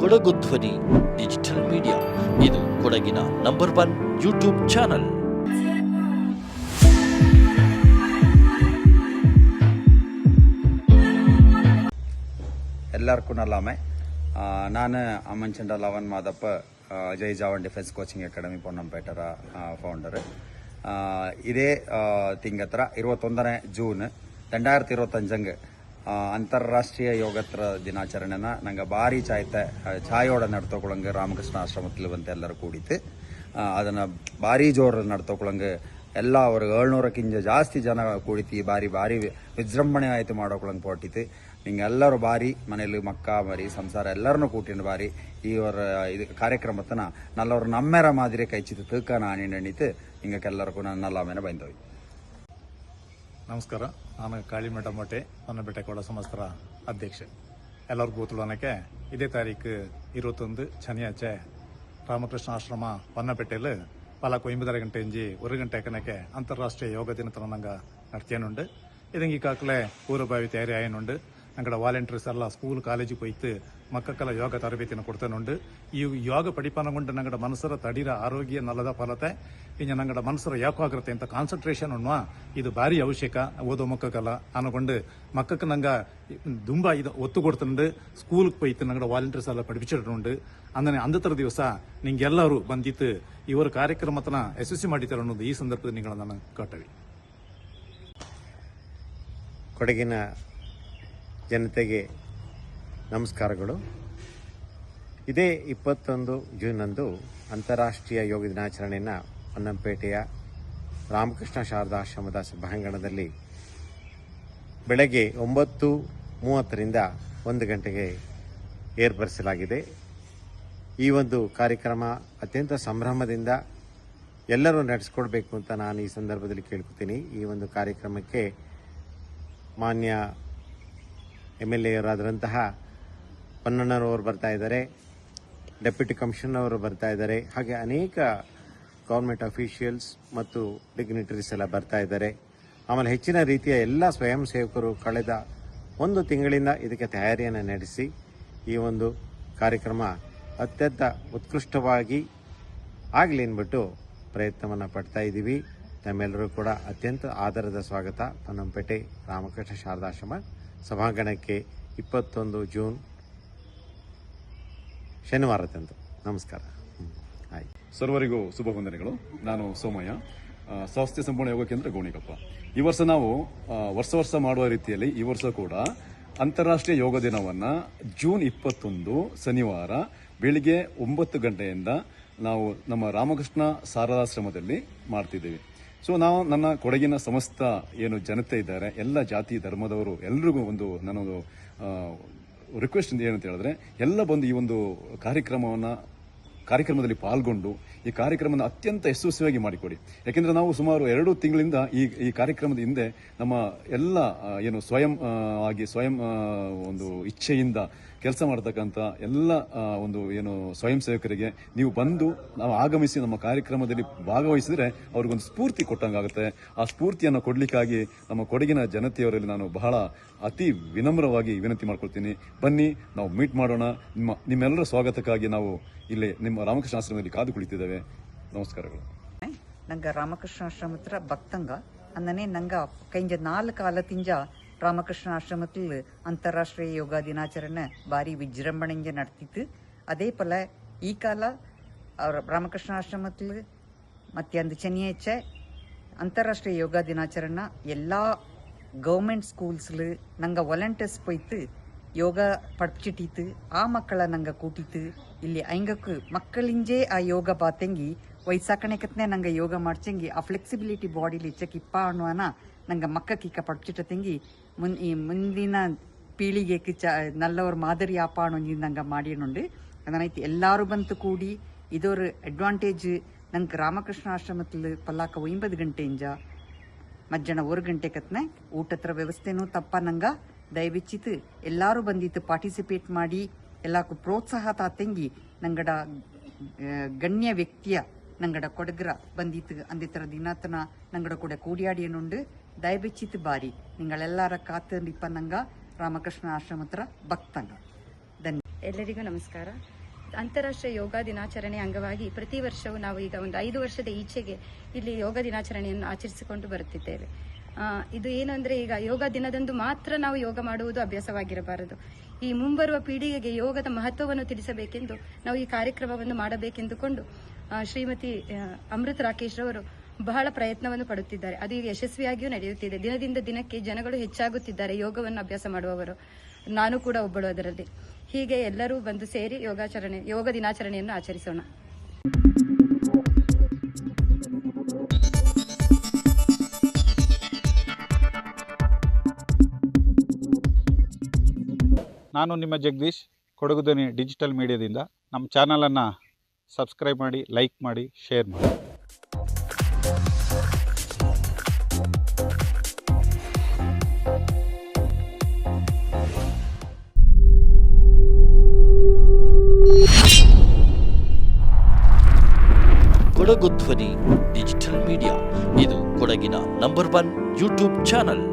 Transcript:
ಕೊಡಗು ಧ್ವನಿ digital media. ಇದು ಕೊಡಗಿನ ನಂಬರ್ 1 ಯೂಟ್ಯೂಬ್ ಚಾನಲ್. ಎಲ್ಲರಿಗೂ ನಲ್ಲಾಮೆ. ನಾನು Ammanchanda Lavan Madappa Jai Jawan defence coaching academy ಪೊನ್ನಂಪೇಟರ ಫೌಂಡರ್. ಇದೇ ತಿಂಗತ್ರ 21 ಜೂನ್ 2025 ಅಂತಾರಾಷ್ಟ್ರೀಯ ಯೋಗತ್ರ ದಿನಾಚರಣೆನ ನಂಗೆ ಭಾರಿ ಛಾಯೋಡ ನಡ್ತೊಕೊಳಂಗೆ ರಾಮಕೃಷ್ಣ ಆಶ್ರಮത്തിൽ ಬಂತು ಎಲ್ಲರೂ ಕೂಡಿತ್ತು. ಅದನ್ನು ಭಾರಿ ಜೋರಲ್ಲಿ ನಡ್ತೊಕೊಳಂಗೆ ಎಲ್ಲ ಅವ್ರಿಗೆ 700ಕ್ಕಿಂತ ಜಾಸ್ತಿ ಜನ ಕೂಡಿತು. ಭಾರಿ ವಿಜೃಂಭಣೆ ಆಯಿತು ಮಾಡೋಕೊಳಂಗೆ ಪೋಟಿತ್ತು. ನಿಂಗೆಲ್ಲರೂ ಭಾರಿ ಮನೇಲಿ ಮಕ್ಕ ಮರಿ ಸಂಸಾರ ಎಲ್ಲರನ್ನೂ ಕೂಟಿಂಡು ಭಾರಿ ಇವರ ಇದು ಕಾರ್ಯಕ್ರಮತನ ನಲ್ಲವರು ನಮ್ಮೆರ ಮಾದಿರಿ ಕೈಚಿತ್ತು ತೂಕ ನಾಣಿಣಿತು ಹಿಂಗಕ್ಕೆಲ್ಲರಿಗೂ ನನ್ನಲ್ಲಾಮೇನೆ ಬಂದವು. ನಮಸ್ಕಾರ. ನಾನು ಕಾಳಿಮಠ ಮಠೆ ಹೊನ್ನಪೇಟೆ ಕೊಡ ಸಂಸ್ಥರ ಅಧ್ಯಕ್ಷೆ. ಎಲ್ಲರಿಗೂ ಗೊತ್ತುಳ್ಳೋನಕ್ಕೆ ಇದೇ ತಾರೀಕು 21 ಶನಿಯಾಚೆ ರಾಮಕೃಷ್ಣ ಆಶ್ರಮ ಹೊನ್ನಪೇಟೆಯಲ್ಲಿ ಪಲಕು 9:30 ಗಂಟೆ ಇಂಜಿ 1 ಗಂಟೆ ಕನಕ್ಕೆ ಅಂತಾರಾಷ್ಟ್ರೀಯ ಯೋಗ ದಿನತನ ನಂಗೆ ನಡ್ತೇನುಂಡು. ಇದಂಗೆ ಕಾಕಲೆ ಪೂರ್ವಭಾವಿ ತಯಾರಿ ಆಯನುಂಡು. ನಂಗಡ ವಾಲಂಟಿಯರ್ಸ್ ಎಲ್ಲ ಸ್ಕೂಲ್ ಕಾಲೇಜಿಗೆ ಹೋಯ್ತು ಮಕ್ಕಳ ಯೋಗ ತರಬೇತಿನ ಕೊಡ್ತೇನುಂಡು. ಈ ಯೋಗ ಪಡಿಪಾನಗೊಂಡು ನಂಗಡ ಮನಸ್ಸರ ತಡಿರ ಆರೋಗ್ಯ ನಲ್ಲದ ಫಲತೆ ಇನ್ನು ನಂಗಡ ಮನಸ್ಸರ ಏಕಾಗ್ರತೆ ಅಂತ ಕಾನ್ಸಂಟ್ರೇಷನ್ ಅನ್ನುವ ಇದು ಭಾರಿ ಅವಶ್ಯಕ ಓದೋ ಮಕ್ಕಳ ಅನ್ಕೊಂಡು ಮಕ್ಕಕ್ಕೆ ನಂಗೆ ತುಂಬ ಇದು ಒತ್ತು ಕೊಡ್ತಂಡು ಸ್ಕೂಲ್ಗೆ ಹೋಯ್ತು ನಂಗಡ ವಾಲಂಟಿಯರ್ಸ್ ಎಲ್ಲ ಪಡಿಪಿಸಿಡುಂಡು. ಅಂದ್ರೆ ಅಂದತರ ದಿವಸ ನಿಂಗೆಲ್ಲರೂ ಬಂದಿತ್ತು ಇವರ ಕಾರ್ಯಕ್ರಮತನ ಯಶಸ್ವಿ ಮಾಡಿತಾರೆ ಅನ್ನೋದು ಈ ಸಂದರ್ಭದಲ್ಲಿ ನಿಂಗಳ ನಾನು ಕಟ್ಟವಿ. ಕೊಡಗಿನ ಜನತೆಗೆ ನಮಸ್ಕಾರಗಳು. ಇದೇ 21 ಜೂನ್ನಂದು ಅಂತಾರಾಷ್ಟ್ರೀಯ ಯೋಗ ದಿನಾಚರಣೆಯನ್ನು ಹೊನ್ನಂಪೇಟೆಯ ರಾಮಕೃಷ್ಣ ಶಾರದಾಶ್ರಮದ ಸಭಾಂಗಣದಲ್ಲಿ ಬೆಳಗ್ಗೆ 9:30ರಿಂದ 1 ಗಂಟೆಗೆ ಏರ್ಪಡಿಸಲಾಗಿದೆ. ಈ ಒಂದು ಕಾರ್ಯಕ್ರಮ ಅತ್ಯಂತ ಸಂಭ್ರಮದಿಂದ ಎಲ್ಲರೂ ನಡೆಸ್ಕೊಡ್ಬೇಕು ಅಂತ ನಾನು ಈ ಸಂದರ್ಭದಲ್ಲಿ ಕೇಳ್ಕೊತೀನಿ. ಈ ಒಂದು ಕಾರ್ಯಕ್ರಮಕ್ಕೆ ಮಾನ್ಯ MLA ಅವರಾದಂತಹ ಪೊನ್ನಣ್ಣನವರು ಬರ್ತಾ ಇದ್ದಾರೆ, ಡೆಪ್ಯೂಟಿ ಕಮಿಷನರ್ ಅವರು ಬರ್ತಾ ಇದ್ದಾರೆ, ಹಾಗೆ ಅನೇಕ ಗೌರ್ಮೆಂಟ್ ಅಫಿಷಿಯಲ್ಸ್ ಮತ್ತು ಡಿಗ್ನಿಟರೀಸ್ ಎಲ್ಲ ಬರ್ತಾ ಇದ್ದಾರೆ. ಆಮೇಲೆ ಹೆಚ್ಚಿನ ರೀತಿಯ ಎಲ್ಲ ಸ್ವಯಂ ಸೇವಕರು ಕಳೆದ 1 ತಿಂಗಳಿಂದ ಇದಕ್ಕೆ ತಯಾರಿಯನ್ನು ನಡೆಸಿ ಈ ಒಂದು ಕಾರ್ಯಕ್ರಮ ಅತ್ಯಂತ ಉತ್ಕೃಷ್ಟವಾಗಿ ಆಗಲಿ ಅಂದ್ಬಿಟ್ಟು ಪ್ರಯತ್ನವನ್ನು ಪಡ್ತಾ ಇದ್ದೀವಿ. ನಮ್ಮೆಲ್ಲರೂ ಕೂಡ ಅತ್ಯಂತ ಆದರದ ಸ್ವಾಗತ ಹೊನ್ನಂಪೇಟೆ ರಾಮಕೃಷ್ಣ ಶಾರದಾಶ್ರಮ ಸಭಾಂಗಣಕ್ಕೆ 21 ಜೂನ್ ಶನಿವಾರದಂದು. ನಮಸ್ಕಾರ. ಆಯ್ತು. ಸರ್ವರಿಗೂ ಶುಭ ವಂದನೆಗಳು. ನಾನು ಸೋಮಯ್ಯ, ಸ್ವಾಸ್ಥ್ಯ ಸಂಪೂರ್ಣ ಯೋಗ ಕೇಂದ್ರ ಗೋಣಿಕೊಪ್ಪ. ಈ ವರ್ಷ ನಾವು ವರ್ಷ ಮಾಡುವ ರೀತಿಯಲ್ಲಿ ಈ ವರ್ಷ ಕೂಡ ಅಂತಾರಾಷ್ಟ್ರೀಯ ಯೋಗ ದಿನವನ್ನ ಜೂನ್ 21 ಶನಿವಾರ ಬೆಳಿಗ್ಗೆ 9 ಗಂಟೆಯಿಂದ ನಾವು ನಮ್ಮ ರಾಮಕೃಷ್ಣ ಶಾರದಾಶ್ರಮದಲ್ಲಿ ಮಾಡ್ತಿದ್ದೇವೆ. ಸೊ ನಾವು ನನ್ನ ಕೊಡಗಿನ ಸಮಸ್ತ ಏನು ಜನತೆ ಇದ್ದಾರೆ, ಎಲ್ಲ ಜಾತಿ ಧರ್ಮದವರು ಎಲ್ರಿಗೂ ಒಂದು ನನ್ನೊಂದು ರಿಕ್ವೆಸ್ಟ್ ಏನಂತ ಹೇಳಿದ್ರೆ ಎಲ್ಲ ಬಂದು ಈ ಒಂದು ಕಾರ್ಯಕ್ರಮದಲ್ಲಿ ಪಾಲ್ಗೊಂಡು ಈ ಕಾರ್ಯಕ್ರಮನ ಅತ್ಯಂತ ಯಶಸ್ವಿಯಾಗಿ ಮಾಡಿಕೊಡಿ. ಯಾಕೆಂದ್ರೆ ನಾವು ಸುಮಾರು 2 ತಿಂಗಳಿಂದ ಈ ಕಾರ್ಯಕ್ರಮದ ಹಿಂದೆ ನಮ್ಮ ಎಲ್ಲ ಏನು ಸ್ವಯಂ ಒಂದು ಇಚ್ಛೆಯಿಂದ ಕೆಲಸ ಮಾಡತಕ್ಕಂಥ ಎಲ್ಲ ಒಂದು ಏನು ಸ್ವಯಂ ಸೇವಕರಿಗೆ ನೀವು ಬಂದು ನಾವು ಆಗಮಿಸಿ ನಮ್ಮ ಕಾರ್ಯಕ್ರಮದಲ್ಲಿ ಭಾಗವಹಿಸಿದ್ರೆ ಅವ್ರಿಗೊಂದು ಸ್ಫೂರ್ತಿ ಕೊಟ್ಟಂಗಾಗುತ್ತೆ. ಆ ಸ್ಫೂರ್ತಿಯನ್ನು ಕೊಡ್ಲಿಕ್ಕಾಗಿ ನಮ್ಮ ಕೊಡಗಿನ ಜನತೆಯವರಲ್ಲಿ ನಾನು ಬಹಳ ಅತಿ ವಿನಮ್ರವಾಗಿ ವಿನಂತಿ ಮಾಡ್ಕೊಳ್ತೀನಿ. ಬನ್ನಿ, ನಾವು ಮೀಟ್ ಮಾಡೋಣ. ನಿಮ್ಮೆಲ್ಲರ ಸ್ವಾಗತಕ್ಕಾಗಿ ನಾವು ಇಲ್ಲಿ ನಿಮ್ಮ ರಾಮಕೃಷ್ಣ ಆಶ್ರಮದಲ್ಲಿ ಕಾದು ಕುಳಿತಿದ್ದೇವೆ. ನಮಸ್ಕಾರಗಳು. ನಂಗೆ ರಾಮಕೃಷ್ಣ ಆಶ್ರಮ ಹತ್ರ ಭಕ್ತಂಗ ಅಂದನೆ ನಂಗೆ ಕೈಂಜ 4 ಕಾಲತಿಂಜ ರಾಮಕೃಷ್ಣ ಆಶ್ರಮത്തിൽ ಅಂತಾರಾಷ್ಟ್ರೀಯ ಯೋಗ ದಿನಾಚರಣೆ ಭಾರಿ ವಿಜೃಂಭಣೆಂಜ ನಡ್ತಿತ್ತು. അതേ പോലെ ಈ ಕಾಲ ರಾಮಕೃಷ್ಣ ಆಶ್ರಮത്തിൽ ಮತ್ತೆ ಅಂದು ಶನಿಯಾഴ്ച ಅಂತಾರಾಷ್ಟ್ರೀಯ ಯೋಗ ದಿನಾಚರಣೆ ಎಲ್ಲ ಗೌರ್ಮೆಂಟ್ ಸ್ಕೂಲ್ಸ್ಲು ನಂಗೆ ವಾಲಂಟಿಯರ್ಸ್ போய்த்து ಯೋಗ ಪಡ್ಚಿಟ್ಟಿತ್ತು. ಆ ಮಕ್ಕಳ ನಂಗೆ ಕೂಟಿತ್ತು ಇಲ್ಲಿ ಐಂಗಕ್ಕೆ ಮಕ್ಕಳಿಂಜೇ ಆ ಯೋಗ ಬಾತೆಂಗಿ ವಯಸ್ಸಾಕಣೆಕತ್ನೆ ನಂಗೆ ಯೋಗ ಮಾಡ್ಚಂಗಿ ಆ ಫ್ಲೆಕ್ಸಿಬಿಲಿಟಿ ಬಾಡಿಲಿ ಇಚ್ಚಕ್ಕಿಪ್ಪ ಅನ್ನುವನ ನಂಗೆ ಮಕ್ಕಕ್ಕಿಕ್ಕ ಪಡ್ಚಿಟ್ಟ ತೆಂಗಿ ಈ ಮುಂದಿನ ಪೀಳಿಗೆಗೆ ನಲ್ಲವ್ರ ಮಾದರಿ ಆಪ ಅನ್ನೋ ನಂಗೆ ಮಾಡಿಯನುಂಡು. ಅದನ್ನೈತಿ ಎಲ್ಲರೂ ಬಂತು ಕೂಡಿ ಇದೊರು ಅಡ್ವಾಂಟೇಜ್. ನಂಗೆ ರಾಮಕೃಷ್ಣ ಆಶ್ರಮത്തിൽ ಪಲ್ಲಾಕ 9 ಗಂಟೆಯಿಂದ ಮಧ್ಯಾಹ್ನ 1 ಗಂಟೆ ಕತ್ನೆ ಊಟತ್ರ ವ್ಯವಸ್ಥೆನೂ ತಪ್ಪ ನಂಗೆ ದಯವಿಚ್ಚಿತು ಎಲ್ಲರೂ ಬಂದಿತ್ತು ಪಾರ್ಟಿಸಿಪೇಟ್ ಮಾಡಿ ಎಲ್ಲಕ್ಕೂ ಪ್ರೋತ್ಸಾಹ ತಾತೆಂಗಿ ನಂಗಡ ಗಣ್ಯ ವ್ಯಕ್ತಿಯ ನಂಗಡ ಕೊಡಗರ ಬಂದಿತ್ತು ಅಂದಿತ್ತರ ದಿನಾತನ ನಂಗಡ ಕೂಡ ಕೂಡಿಯಾಡಿಯನುಂಡು. ದಯವಿಚ್ಚಿತು ಬಾರಿ ನಿಂಗಳೆಲ್ಲರ ಕಾತಂಡಿಪ್ಪ ನಂಗ ರಾಮಕೃಷ್ಣ ಆಶ್ರಮ ಹತ್ರ ಭಕ್ತಂಗ. ಎಲ್ಲರಿಗೂ ನಮಸ್ಕಾರ. ಅಂತಾರಾಷ್ಟ್ರೀಯ ಯೋಗ ದಿನಾಚರಣೆ ಅಂಗವಾಗಿ ಪ್ರತಿ ವರ್ಷವೂ ನಾವು ಈಗ ಒಂದು 5 ವರ್ಷದ ಈಚೆಗೆ ಇಲ್ಲಿ ಯೋಗ ದಿನಾಚರಣೆಯನ್ನು ಆಚರಿಸಿಕೊಂಡು ಬರುತ್ತಿದ್ದೇವೆ. ಇದು ಏನಂದ್ರೆ, ಈಗ ಯೋಗ ದಿನದಂದು ಮಾತ್ರ ನಾವು ಯೋಗ ಮಾಡುವುದು ಅಭ್ಯಾಸವಾಗಿರಬಾರದು. ಈ ಮುಂಬರುವ ಪೀಳಿಗೆಗೆ ಯೋಗದ ಮಹತ್ವವನ್ನು ತಿಳಿಸಬೇಕೆಂದು ನಾವು ಈ ಕಾರ್ಯಕ್ರಮವನ್ನು ಮಾಡಬೇಕೆಂದುಕೊಂಡು ಶ್ರೀಮತಿ ಅಮೃತ್ ರಾಕೇಶ್ ರವರು ಬಹಳ ಪ್ರಯತ್ನವನ್ನು ಪಡುತ್ತಿದ್ದಾರೆ. ಅದು ಈಗ ಯಶಸ್ವಿಯಾಗಿಯೂ ನಡೆಯುತ್ತಿದೆ. ದಿನದಿಂದ ದಿನಕ್ಕೆ ಜನಗಳು ಹೆಚ್ಚಾಗುತ್ತಿದ್ದಾರೆ ಯೋಗವನ್ನು ಅಭ್ಯಾಸ ಮಾಡುವವರು. ನಾನು ಕೂಡ ಒಬ್ಬಳು ಅದರಲ್ಲಿ. ಹೀಗೆ ಎಲ್ಲರೂ ಬಂದು ಸೇರಿ ಯೋಗ ದಿನಾಚರಣೆಯನ್ನು ಆಚರಿಸೋಣ. ನಾನು ನಿಮ್ಮ ಜಗದೀಶ್, ಕೊಡಗು ಧ್ವನಿ ಡಿಜಿಟಲ್ ಮೀಡಿಯಾದಿಂದ. ನಮ್ಮ ಚಾನಲನ್ನು ಸಬ್ಸ್ಕ್ರೈಬ್ ಮಾಡಿ, ಲೈಕ್ ಮಾಡಿ, ಶೇರ್ ಮಾಡಿ. ಕೊಡಗು ಧ್ವನಿ ಡಿಜಿಟಲ್ ಮೀಡಿಯಾ ಇದು ಕೊಡಗಿನ ನಂಬರ್ 1 ಯೂಟ್ಯೂಬ್ ಚಾನಲ್.